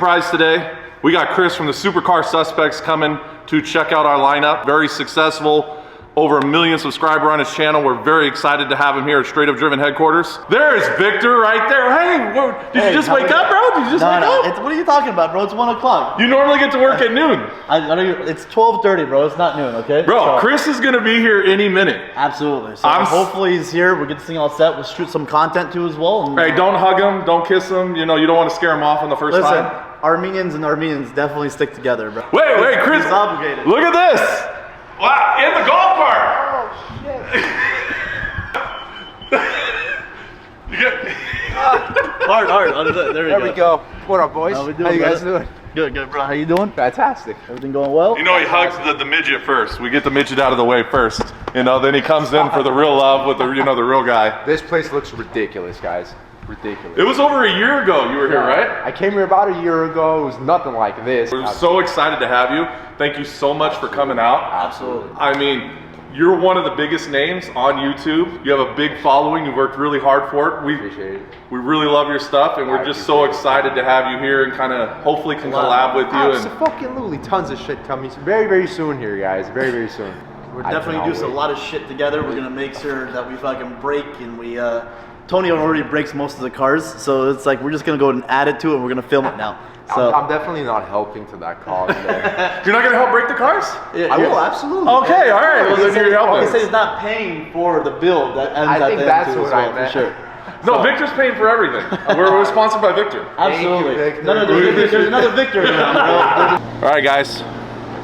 surprise today. We got Chris from the Supercar Suspects coming to check out our lineup. Very successful. Over 1 million subscriber on his channel. We're very excited to have him here at Straight Up Driven headquarters. There's Victor right there. Hey, did you just wake up, bro? Did you just wake up? What are you talking about, bro? It's 1 o'clock. You normally get to work at noon. It's 12:30, bro. It's not noon, okay? Bro, so, Chris is gonna be here any minute. Absolutely. So hopefully he's here. We'll get this thing all set. We'll shoot some content too as well. Hey, don't hug him. Don't kiss him. You know, you don't want to scare him off on the first time. Armenians and Armenians definitely stick together, bro. Wait, Chris. He's obligated. Look at this. Wow, in the golf cart. Oh, shit. You get... Hard. There we go. What up, boys? How you guys doing? Good, bro. How you doing? Fantastic. Everything going well? You know, he hugs the midget first. We get the midget out of the way first. You know, then he comes in for the real love with the real guy. This place looks ridiculous, guys. Ridiculous. It was over a year ago you were here, right? I came here about a year ago. It was nothing like this. We're so excited to have you. Thank you so much for coming out. Absolutely. I mean, you're one of the biggest names on YouTube. You have a big following. You've worked really hard for it. We appreciate it. We really love your stuff, and we're just so excited to have you here and kind of hopefully can collab with you. Absolutely, tons of shit coming very, very soon here, guys. Very, very soon. We're definitely doing a lot of shit together. We're gonna make sure that we fucking break, and we Tony already breaks most of the cars, so it's like we're just gonna go and add it to it, and we're gonna film it now. So I'm definitely not helping to that cause. You're not gonna help break the cars? Yeah, I will, absolutely. Okay, all right. Well, then you're helping. He says he's not paying for the bill that ends I think that's what I meant. For sure. No, Victor's paying for everything. We're sponsored by Victor. Absolutely. You, Victor. No, there's another Victor around, bro. All right, guys.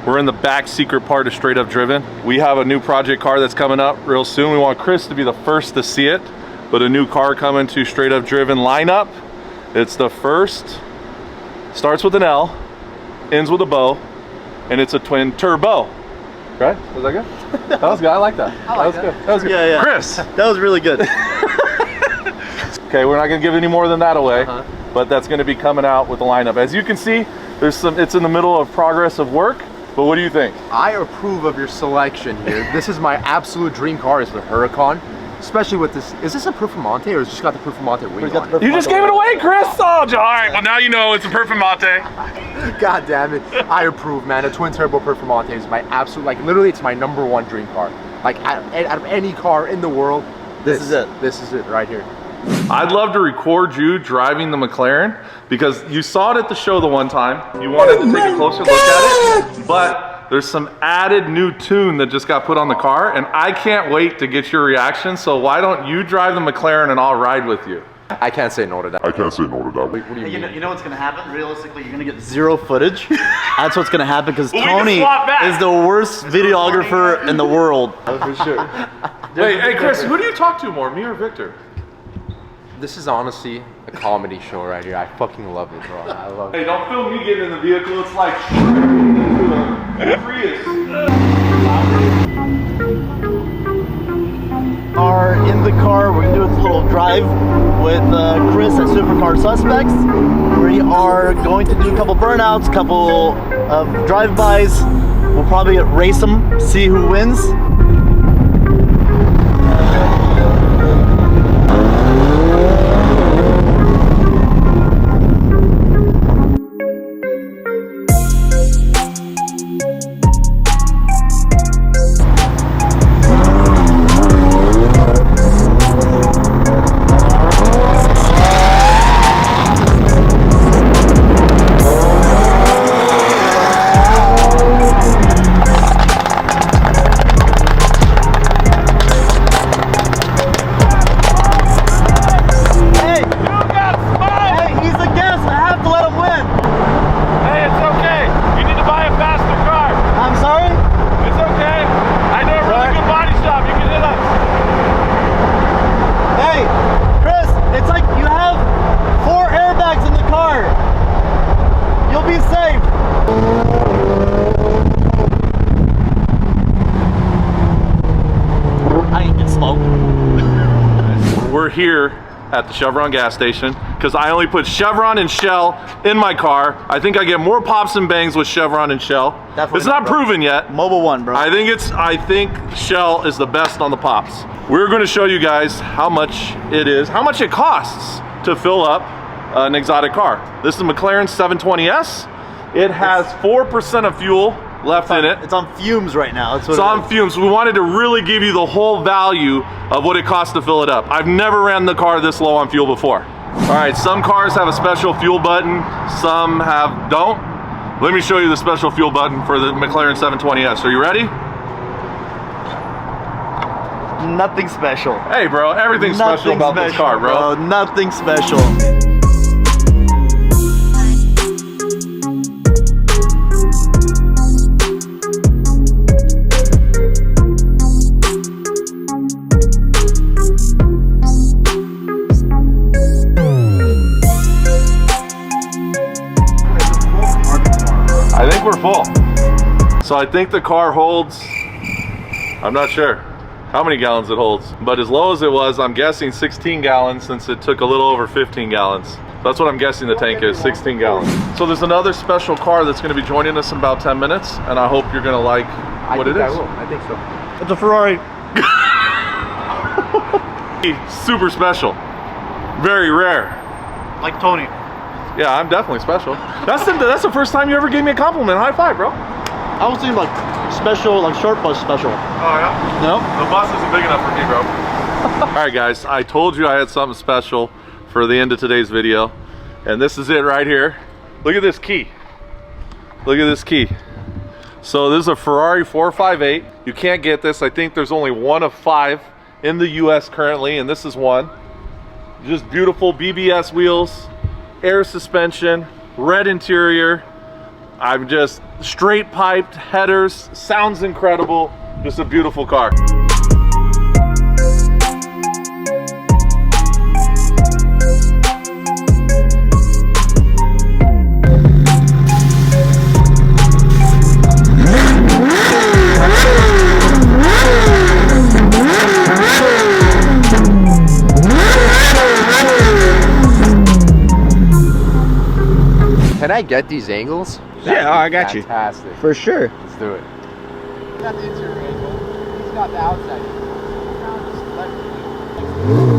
We're in the back secret part of Straight Up Driven. We have a new project car that's coming up real soon. We want Chris to be the first to see it, but a new car coming to Straight Up Driven lineup. It's the first, starts with an L, ends with a bow, and it's a twin turbo. Right? Was that good? That was good. I like that. That was good. That was good. Yeah. Chris. That was really good. Okay, we're not gonna give any more than that away, but that's gonna be coming out with the lineup. As you can see, it's in the middle of progress of work. But what do you think? I approve of your selection here. This is my absolute dream car, is the Huracan. Especially with this, is this a Performante or has it just got the Performante wing on it? You just gave it away, Chris! Oh, all right, well now you know it's a Performante. God damn it, I approve, man. A twin turbo Performante is my absolute, like literally it's my #1 dream car. Like out of any car in the world, this is it. This is it right here. I'd love to record you driving the McLaren because you saw it at the show the one time. You wanted to take a closer look at it, but there's some added new tune that just got put on the car, and I can't wait to get your reaction. So why don't you drive the McLaren and I'll ride with you? I can't say no to that. I can't say no to that. Wait, what do you mean? You know what's gonna happen? Realistically, you're gonna get 0 footage. That's what's gonna happen because Tony is the worst videographer in the world. For sure. Wait, hey Chris, who do you talk to more, me or Victor? This is honestly a comedy show right here. I fucking love it, bro. I love it. Hey, don't film me getting in the vehicle. It's like Prius. Are in the car. We're gonna do a little drive with Chris at Supercar Suspects. We are going to do a couple burnouts, couple of drive-bys. We'll probably race them, see who wins. We're here at the Chevron gas station because I only put Chevron and Shell in my car. I think I get more pops and bangs with Chevron and Shell. Definitely it's not proven yet. Mobile One, bro. I think Shell is the best on the pops. We're going to show you guys how much it is, how much it costs to fill up an exotic car. This is a MCLAREN 720S. It has 4% of fuel left in it. It's on fumes right now. That's what It's on fumes. We wanted to really give you the whole value of what it costs to fill it up. I've never ran the car this low on fuel before. All right, some cars have a special fuel button, some don't. Let me show you the special fuel button for the MCLAREN 720S. Are you ready? Nothing special. Hey bro, everything's special about this car, bro. Nothing special. I think we're full. So I think the car holds, I'm not sure how many gallons it holds, but as low as it was, I'm guessing 16 gallons since it took a little over 15 gallons. That's what I'm guessing the tank is, 16 gallons. So there's another special car that's gonna be joining us in about 10 minutes, and I hope you're gonna like what it is. I think so. It's a Ferrari. Super special, very rare. Like Tony. Yeah, I'm definitely special. That's the first time you ever gave me a compliment. High five, bro. I was thinking like special, like short bus special. Oh yeah? No? The bus isn't big enough for me, bro. All right, guys, I told you I had something special for the end of today's video, and this is it right here. Look at this key. Look at this key. So this is a Ferrari 458. You can't get this. I think there's only one of 5 in the US currently, and this is one. Just beautiful BBS wheels, air suspension, red interior. I'm just straight piped headers, sounds incredible. Just a beautiful car. Can I get these angles? Yeah, I got you. Fantastic. For sure. Let's do it. He's got the interior angle. He's got the outside. Now just let me.